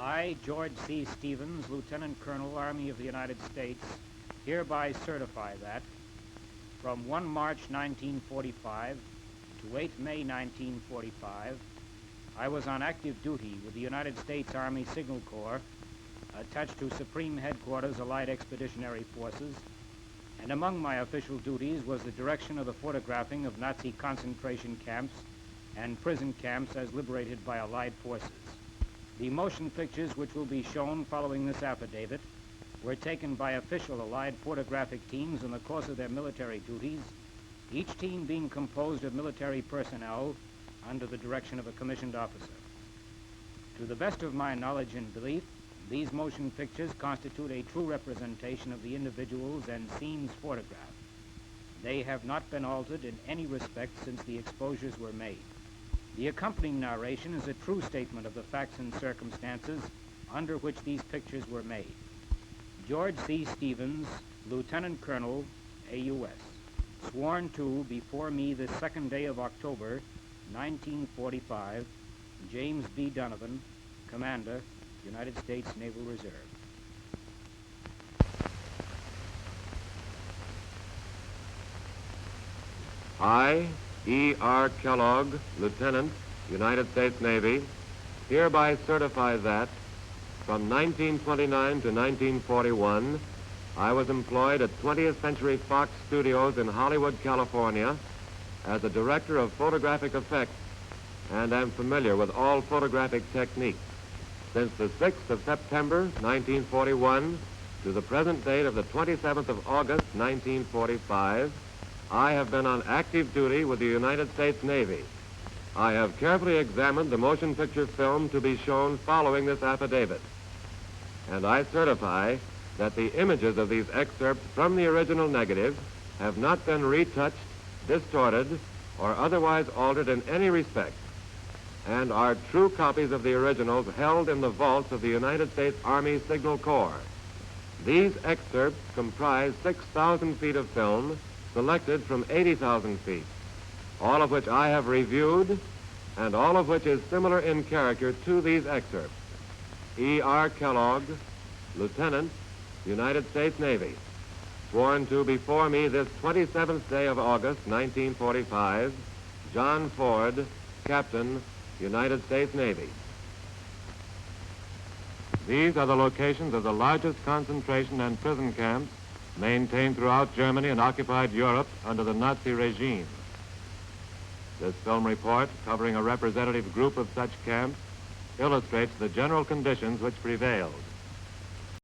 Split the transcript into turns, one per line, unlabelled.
I, George C. Stevens, Lieutenant Colonel, Army of the United States, hereby certify that from 1 March 1945 to 8 May 1945, I was on active duty with the United States Army Signal Corps, attached to Supreme Headquarters Allied Expeditionary Forces, and among my official duties was the direction of the photographing of Nazi concentration camps and prison camps as liberated by Allied forces. The motion pictures which will be shown following this affidavit were taken by official Allied photographic teams in the course of their military duties, each team being composed of military personnel under the direction of a commissioned officer. To the best of my knowledge and belief, these motion pictures constitute a true representation of the individuals and scenes photographed. They have not been altered in any respect since the exposures were made. The accompanying narration is a true statement of the facts and circumstances under which these pictures were made. George C. Stevens, Lieutenant Colonel, AUS, sworn to before me this 2nd day of October, 1945, James B. Donovan, Commander, United States Naval Reserve.
I, E.R. Kellogg, Lieutenant, United States Navy, hereby certify that from 1929 to 1941, I was employed at 20th Century Fox Studios in Hollywood, California, as a director of photographic effects, and am familiar with all photographic techniques. Since the 6th of September, 1941, to the present date of the 27th of August, 1945, I have been on active duty with the United States Navy. I have carefully examined the motion picture film to be shown following this affidavit, and I certify that the images of these excerpts from the original negative have not been retouched, distorted, or otherwise altered in any respect, and are true copies of the originals held in the vaults of the United States Army Signal Corps. These excerpts comprise 6,000 feet of film selected from 80,000 feet, all of which I have reviewed, and all of which is similar in character to these excerpts. E.R. Kellogg, Lieutenant, United States Navy, sworn to before me this 27th day of August, 1945, John Ford, Captain, United States Navy. These are the locations of the largest concentration and prison camps maintained throughout Germany and occupied Europe under the Nazi regime. This film report, covering a representative group of such camps, illustrates the general conditions which prevailed.